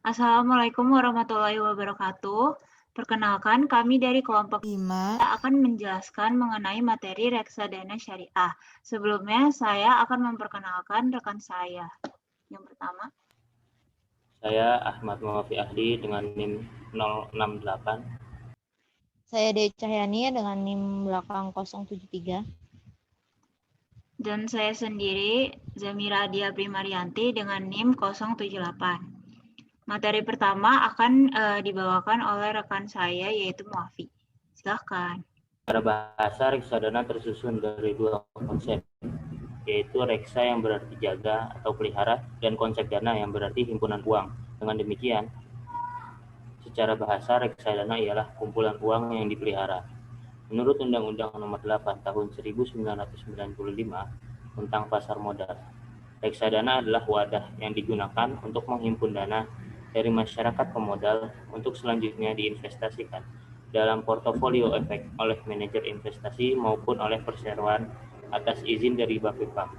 Assalamualaikum warahmatullahi wabarakatuh. Perkenalkan, kami dari kelompok 5. akan menjelaskan mengenai materi reksadana syariah. Sebelumnya, saya akan memperkenalkan rekan saya. Yang pertama, Saya Ahmad Muafi Ahdi dengan NIM 068. Saya Dewi Cahyani dengan NIM belakang 073. dan saya sendiri, Zamira Dia Primarianti dengan NIM 078. Materi pertama akan dibawakan oleh rekan saya, yaitu Muafi. Silakan. Secara bahasa, reksadana tersusun dari dua konsep, yaitu reksa yang berarti jaga atau pelihara, dan konsep dana yang berarti himpunan uang. Dengan demikian, secara bahasa, reksadana ialah kumpulan uang yang dipelihara. Menurut Undang-Undang Nomor 8 Tahun 1995 tentang Pasar Modal, reksadana adalah wadah yang digunakan untuk menghimpun dana dari masyarakat pemodal untuk selanjutnya diinvestasikan dalam portofolio efek oleh manajer investasi maupun oleh perseroan atas izin dari Bapepam.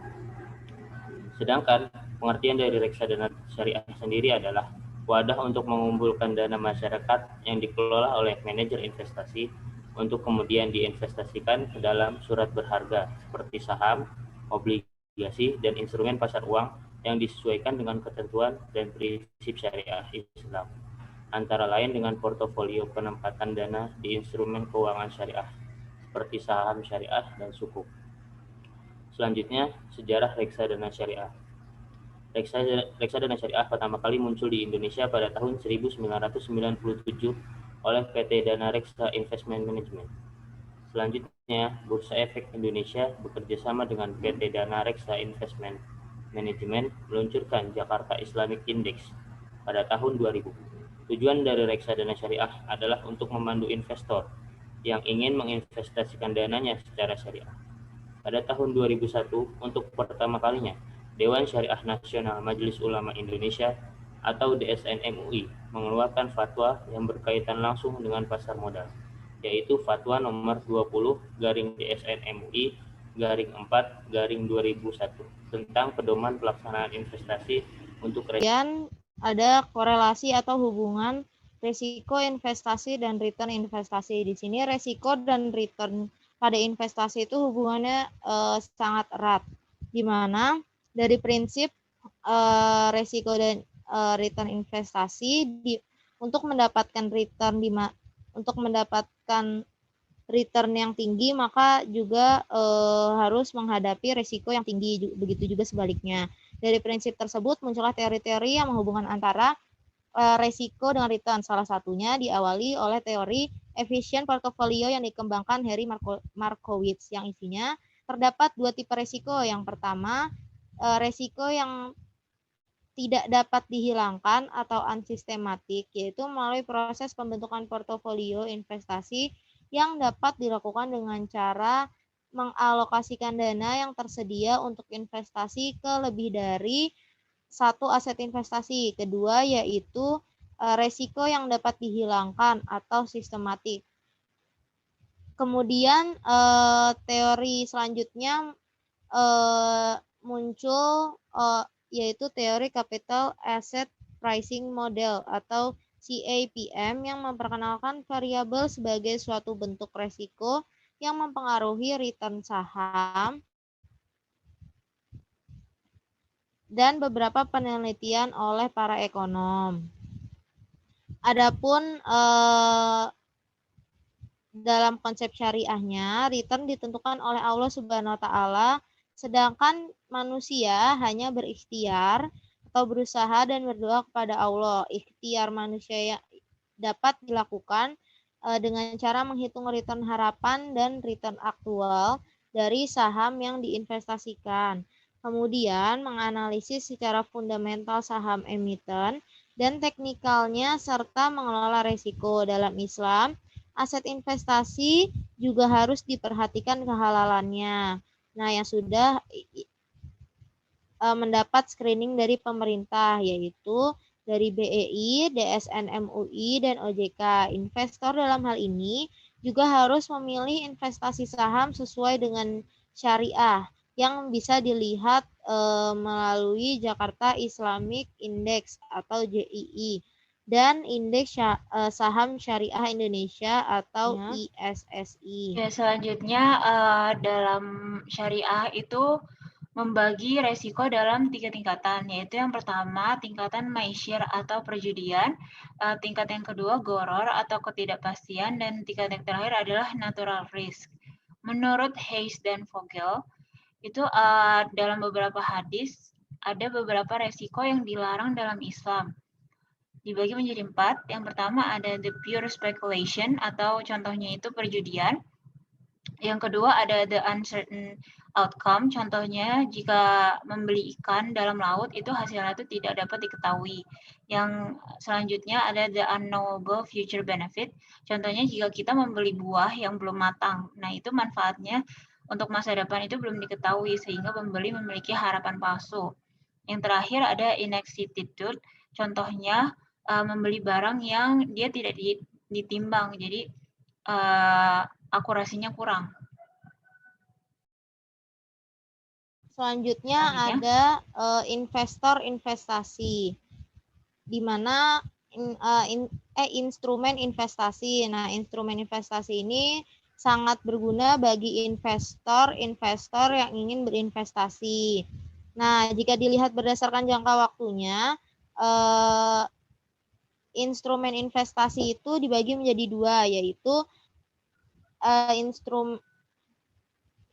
Sedangkan pengertian dari reksadana syariah sendiri adalah wadah untuk mengumpulkan dana masyarakat yang dikelola oleh manajer investasi untuk kemudian diinvestasikan ke dalam surat berharga seperti saham, obligasi, dan instrumen pasar uang yang disesuaikan dengan ketentuan dan prinsip syariah Islam, antara lain dengan portofolio penempatan dana di instrumen keuangan syariah seperti saham syariah dan sukuk. Selanjutnya, sejarah reksadana syariah. Reksadana syariah pertama kali muncul di Indonesia pada tahun 1997 oleh PT Dana Reksa Investment Management. Selanjutnya, Bursa Efek Indonesia bekerjasama dengan PT Dana Reksa Investment Management meluncurkan Jakarta Islamic Index pada tahun 2000. Tujuan dari reksadana syariah adalah untuk memandu investor yang ingin menginvestasikan dananya secara syariah. Pada tahun 2001, untuk pertama kalinya, Dewan Syariah Nasional Majelis Ulama Indonesia atau DSN MUI mengeluarkan fatwa yang berkaitan langsung dengan pasar modal, yaitu Fatwa Nomor 20/DSN MUI /4/2001 tentang pedoman pelaksanaan investasi untuk Kemudian ada korelasi atau hubungan risiko investasi dan return investasi. Di sini risiko dan return pada investasi itu hubungannya sangat erat, di mana dari prinsip risiko dan return investasi untuk mendapatkan return yang tinggi, maka juga harus menghadapi risiko yang tinggi. Begitu juga sebaliknya. Dari prinsip tersebut muncullah teori-teori yang menghubungkan antara risiko dengan return. Salah satunya diawali oleh teori efficient portfolio yang dikembangkan Harry Markowitz, yang isinya terdapat dua tipe risiko. Yang pertama, risiko yang tidak dapat dihilangkan atau unsystematic, yaitu melalui proses pembentukan portofolio investasi yang dapat dilakukan dengan cara mengalokasikan dana yang tersedia untuk investasi ke lebih dari satu aset investasi. Kedua, yaitu resiko yang dapat dihilangkan atau sistematik. Kemudian teori selanjutnya muncul yaitu teori Capital Asset Pricing Model atau CAPM yang memperkenalkan variabel sebagai suatu bentuk resiko yang mempengaruhi return saham, dan beberapa penelitian oleh para ekonom. Adapun dalam konsep syariahnya, return ditentukan oleh Allah Subhanahu wa taala, sedangkan manusia hanya berikhtiar atau berusaha dan berdoa kepada Allah. Ikhtiar manusia dapat dilakukan dengan cara menghitung return harapan dan return aktual dari saham yang diinvestasikan. Kemudian menganalisis secara fundamental saham emiten dan teknikalnya serta mengelola risiko. Dalam Islam, aset investasi juga harus diperhatikan kehalalannya. Nah, yang sudah mendapat screening dari pemerintah, yaitu dari BEI, DSN MUI, dan OJK. Investor dalam hal ini juga harus memilih investasi saham sesuai dengan syariah yang bisa dilihat melalui Jakarta Islamic Index atau JII. dan Indeks Saham Syariah Indonesia atau ISSI. Ya, selanjutnya dalam syariah itu membagi resiko dalam 3 tingkatan, yaitu yang pertama tingkatan ma'isyir atau perjudian, tingkat yang kedua goror atau ketidakpastian, dan tingkat yang terakhir adalah natural risk. Menurut Hayes dan Vogel, itu dalam beberapa hadis ada beberapa resiko yang dilarang dalam Islam. Dibagi menjadi 4. Yang pertama ada the pure speculation atau contohnya itu perjudian. Yang kedua ada the uncertain outcome, contohnya jika membeli ikan dalam laut itu hasilnya itu tidak dapat diketahui. Yang selanjutnya ada the unknowable future benefit, contohnya jika kita membeli buah yang belum matang. Nah, itu manfaatnya untuk masa depan itu belum diketahui sehingga pembeli memiliki harapan palsu. Yang terakhir ada inexactitude, contohnya membeli barang yang dia tidak ditimbang, jadi akurasinya kurang. Selanjutnya ada investor investasi, di mana instrumen investasi. Nah, instrumen investasi ini sangat berguna bagi investor yang ingin berinvestasi. Nah, jika dilihat berdasarkan jangka waktunya, instrumen investasi itu dibagi menjadi 2, yaitu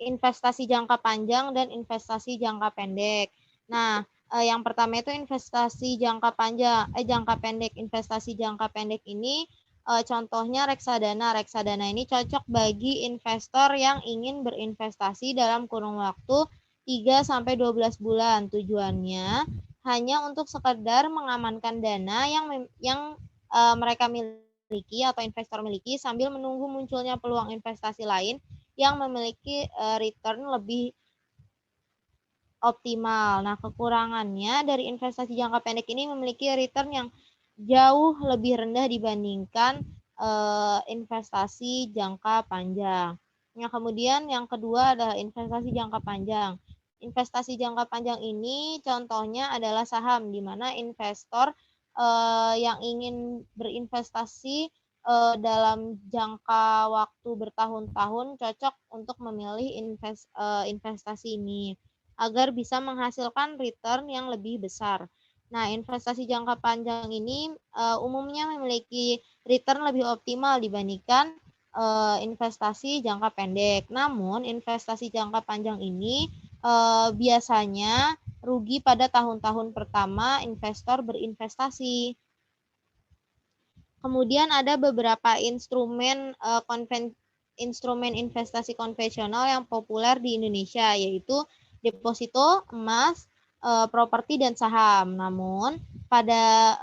investasi jangka panjang dan investasi jangka pendek. Nah, yang pertama itu investasi jangka pendek. Investasi jangka pendek ini contohnya reksadana. Reksadana ini cocok bagi investor yang ingin berinvestasi dalam kurun waktu 3-12 bulan. Tujuannya hanya untuk sekedar mengamankan dana yang mereka miliki atau investor miliki sambil menunggu munculnya peluang investasi lain yang memiliki return lebih optimal. Nah, kekurangannya dari investasi jangka pendek ini memiliki return yang jauh lebih rendah dibandingkan investasi jangka panjang. Nah, kemudian yang kedua adalah investasi jangka panjang. Investasi jangka panjang ini contohnya adalah saham, di mana investor yang ingin berinvestasi dalam jangka waktu bertahun-tahun cocok untuk memilih investasi ini agar bisa menghasilkan return yang lebih besar. Nah, investasi jangka panjang ini umumnya memiliki return lebih optimal dibandingkan investasi jangka pendek. Namun, investasi jangka panjang ini biasanya rugi pada tahun-tahun pertama investor berinvestasi. Kemudian ada beberapa instrumen investasi konvensional yang populer di Indonesia, yaitu deposito, emas, properti, dan saham. Namun, pada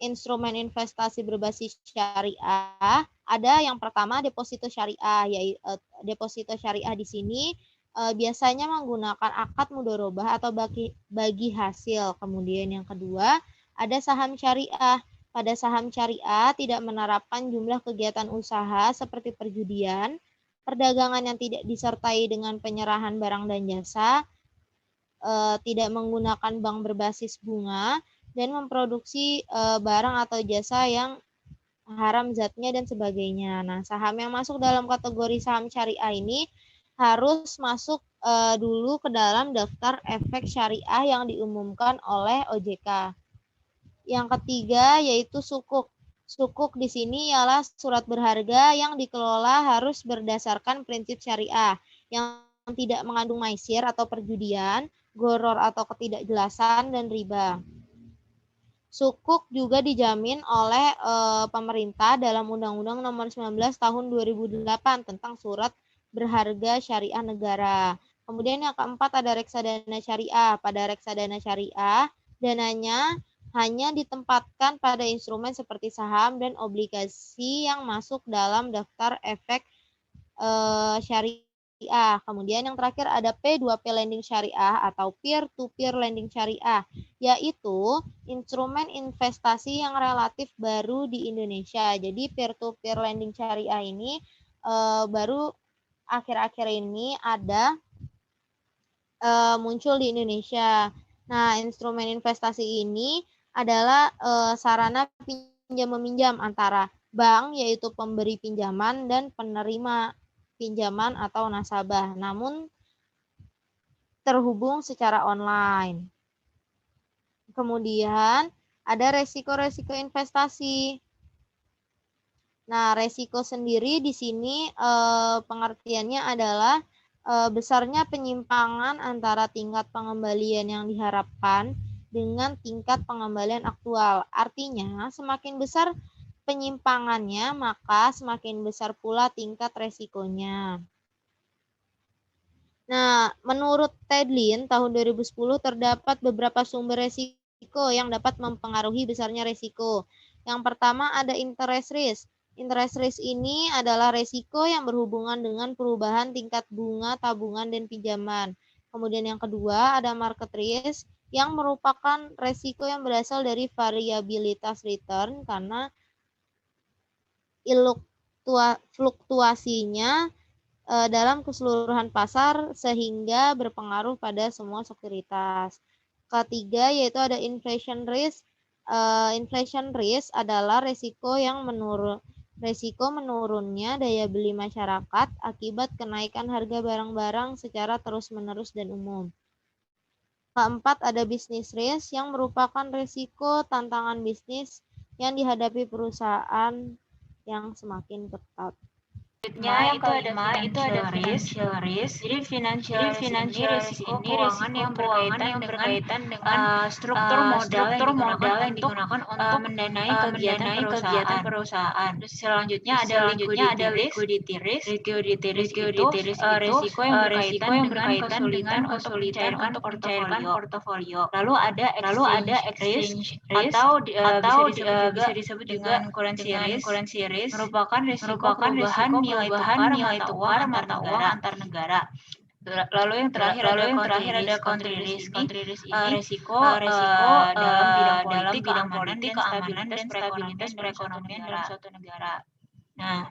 instrumen investasi berbasis syariah, ada yang pertama deposito syariah, yaitu deposito syariah di sini biasanya menggunakan akad mudharabah atau bagi hasil. Kemudian yang kedua, ada saham syariah. Pada saham syariah tidak menerapkan jumlah kegiatan usaha seperti perjudian, perdagangan yang tidak disertai dengan penyerahan barang dan jasa, tidak menggunakan bank berbasis bunga, dan memproduksi barang atau jasa yang haram zatnya dan sebagainya. Nah, saham yang masuk dalam kategori saham syariah ini harus masuk dulu ke dalam daftar efek syariah yang diumumkan oleh OJK. Yang ketiga yaitu sukuk. Sukuk di sini ialah surat berharga yang dikelola harus berdasarkan prinsip syariah yang tidak mengandung maisir atau perjudian, goror atau ketidakjelasan, dan riba. Sukuk juga dijamin oleh pemerintah dalam Undang-Undang Nomor 19 Tahun 2008 tentang surat berharga syariah negara. Kemudian yang keempat ada reksadana syariah. Pada reksadana syariah, dananya hanya ditempatkan pada instrumen seperti saham dan obligasi yang masuk dalam daftar efek syariah. Kemudian yang terakhir ada P2P lending syariah atau peer-to-peer lending syariah, yaitu instrumen investasi yang relatif baru di Indonesia. Jadi peer-to-peer lending syariah ini baru akhir-akhir ini ada muncul di Indonesia. Nah, instrumen investasi ini adalah sarana pinjam-meminjam antara bank, yaitu pemberi pinjaman, dan penerima pinjaman atau nasabah, namun terhubung secara online. Kemudian ada resiko-resiko investasi. Nah, resiko sendiri di sini pengertiannya adalah besarnya penyimpangan antara tingkat pengembalian yang diharapkan dengan tingkat pengembalian aktual. Artinya, semakin besar penyimpangannya, maka semakin besar pula tingkat resikonya. Nah, menurut Tedlin, tahun 2010 terdapat beberapa sumber resiko yang dapat mempengaruhi besarnya resiko. Yang pertama ada interest risk. Interest risk ini adalah resiko yang berhubungan dengan perubahan tingkat bunga tabungan dan pinjaman. Kemudian yang kedua ada market risk, yang merupakan resiko yang berasal dari variabilitas return karena fluktuasinya dalam keseluruhan pasar sehingga berpengaruh pada semua sekuritas. Ketiga yaitu ada inflation risk. Inflation risk adalah resiko menurunnya daya beli masyarakat akibat kenaikan harga barang-barang secara terus-menerus dan umum. Keempat ada business risk, yang merupakan resiko tantangan bisnis yang dihadapi perusahaan yang semakin ketat. Selanjutnya yang kelima itu ada financial risk. Jadi financial risk ini keuangan yang berkaitan dengan struktur modal yang digunakan untuk mendanai kegiatan perusahaan. Terus selanjutnya ada liquidity risk. Liquidity risk itu risiko yang berkaitan dengan kesulitan untuk mencairkan portofolio. Lalu ada exchange risk atau bisa disebut dengan currency risk, merupakan risiko perubahan nilai tukar mata uang antar negara. Lalu yang terakhir ada country risk. Ini resiko dalam bidang keamanan dan stabilitas perekonomian dalam suatu negara. Nah,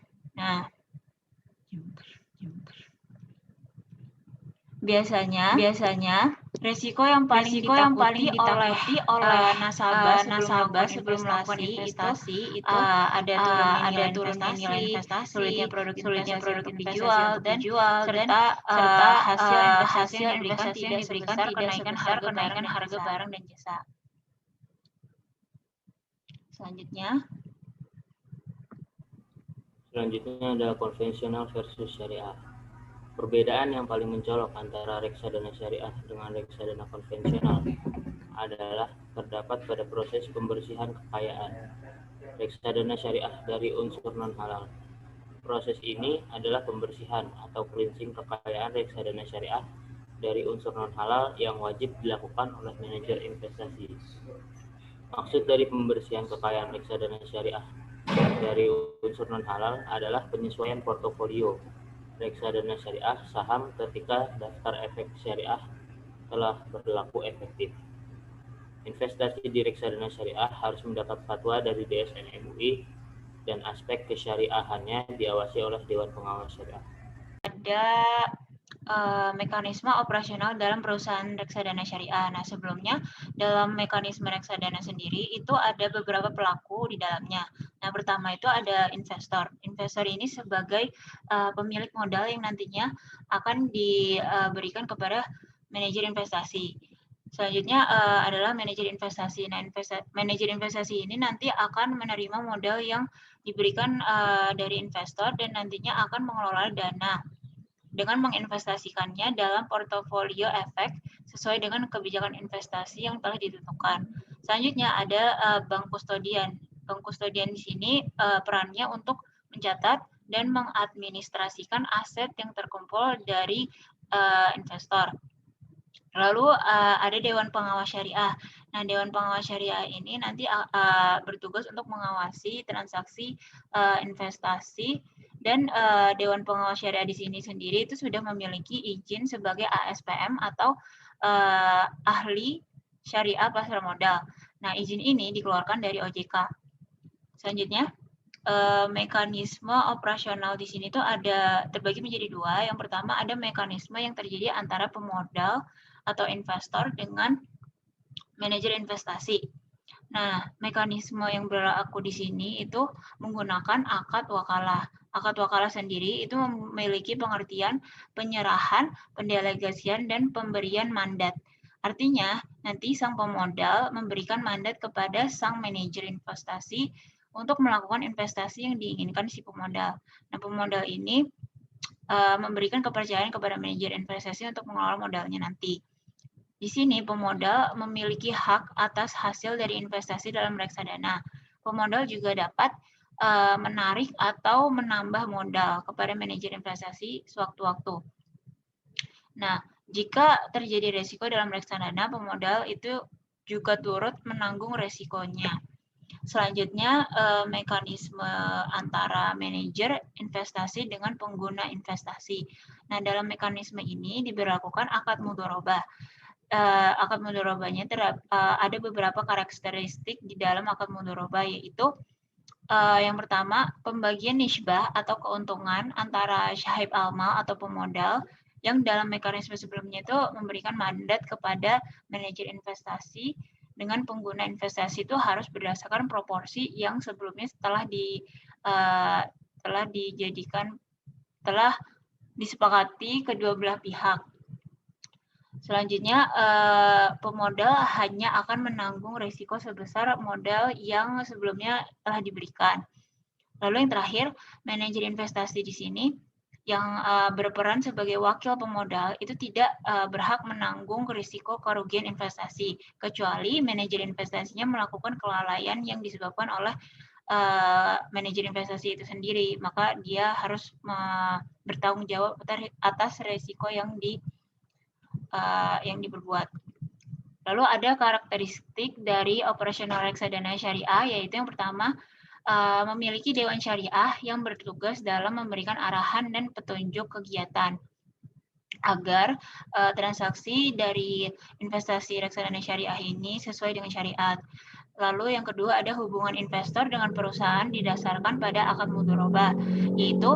biasanya resiko yang paling ditakuti oleh nasabah sebelum melakukan investasi itu ada turunnya nilai investasi, sulitnya produk investasi untuk dijual, serta hasil investasi yang diberikan tidak sebesar kenaikan harga barang dan jasa. Selanjutnya ada konvensional versus syariah. Perbedaan yang paling mencolok antara reksadana syariah dengan reksadana konvensional adalah terdapat pada proses pembersihan kekayaan reksadana syariah dari unsur non-halal. Proses ini adalah pembersihan atau cleansing kekayaan reksadana syariah dari unsur non-halal yang wajib dilakukan oleh manajer investasi. Maksud dari pembersihan kekayaan reksadana syariah dari unsur non-halal adalah penyesuaian portofolio reksadana syariah saham ketika daftar efek syariah telah berlaku efektif. Investasi di reksadana syariah harus mendapat fatwa dari DSN MUI dan aspek kesyariahannya diawasi oleh Dewan Pengawas Syariah. Ada mekanisme operasional dalam perusahaan reksadana syariah. Nah, sebelumnya dalam mekanisme reksadana sendiri itu ada beberapa pelaku di dalamnya. Nah, pertama itu ada investor. Investor ini sebagai pemilik modal yang nantinya akan diberikan kepada manajer investasi. Selanjutnya adalah manajer investasi. Nah, manajer investasi ini nanti akan menerima modal yang diberikan dari investor dan nantinya akan mengelola dana dengan menginvestasikannya dalam portofolio efek sesuai dengan kebijakan investasi yang telah ditentukan. Selanjutnya ada bank kustodian. Bank kustodian di sini perannya untuk mencatat dan mengadministrasikan aset yang terkumpul dari investor. Lalu ada Dewan Pengawas Syariah. Nah, Dewan Pengawas Syariah ini nanti bertugas untuk mengawasi transaksi investasi, dan Dewan Pengawas Syariah di sini sendiri itu sudah memiliki izin sebagai ASPM atau ahli syariah pasar modal. Nah, izin ini dikeluarkan dari OJK. Selanjutnya, mekanisme operasional di sini tuh ada terbagi menjadi dua. Yang pertama ada mekanisme yang terjadi antara pemodal atau investor dengan manajer investasi. Nah, mekanisme yang berlaku di sini itu menggunakan akad wakalah. Akad wakalah sendiri itu memiliki pengertian penyerahan, pendelegasian, dan pemberian mandat. Artinya, nanti sang pemodal memberikan mandat kepada sang manajer investasi untuk melakukan investasi yang diinginkan si pemodal. Nah, pemodal ini memberikan kepercayaan kepada manajer investasi untuk mengelola modalnya nanti. Di sini pemodal memiliki hak atas hasil dari investasi dalam reksadana. Pemodal juga dapat menarik atau menambah modal kepada manajer investasi sewaktu-waktu. Nah, jika terjadi resiko dalam reksadana, pemodal itu juga turut menanggung resikonya. Selanjutnya, mekanisme antara manajer investasi dengan pengguna investasi. Nah, dalam mekanisme ini diberlakukan akad mudharabah. Akad mudharabahnya ada beberapa karakteristik di dalam akad mudharabah, yaitu yang pertama, pembagian nisbah atau keuntungan antara syahib amal atau pemodal yang dalam mekanisme sebelumnya itu memberikan mandat kepada manajer investasi dengan pengguna investasi itu harus berdasarkan proporsi yang sebelumnya telah disepakati kedua belah pihak. Selanjutnya, pemodal hanya akan menanggung risiko sebesar modal yang sebelumnya telah diberikan. Lalu yang terakhir, manajer investasi di sini yang berperan sebagai wakil pemodal itu tidak berhak menanggung risiko kerugian investasi, kecuali manajer investasinya melakukan kelalaian yang disebabkan oleh manajer investasi itu sendiri, maka dia harus bertanggung jawab atas risiko yang diperbuat. Lalu ada karakteristik dari operasional reksadana syariah, yaitu yang pertama, memiliki dewan syariah yang bertugas dalam memberikan arahan dan petunjuk kegiatan agar transaksi dari investasi reksadana syariah ini sesuai dengan syariat. Lalu yang kedua ada hubungan investor dengan perusahaan didasarkan pada akad mudharabah, yaitu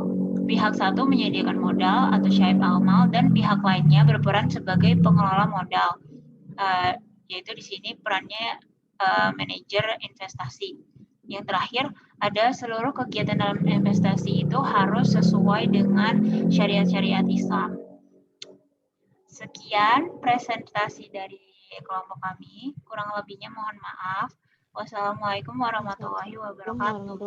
pihak satu menyediakan modal atau syahib amal dan pihak lainnya berperan sebagai pengelola modal, yaitu di sini perannya manajer investasi. Yang terakhir, ada seluruh kegiatan dalam investasi itu harus sesuai dengan syariat-syariat Islam. Sekian presentasi dari kelompok kami. Kurang lebihnya mohon maaf. Wassalamualaikum warahmatullahi wabarakatuh.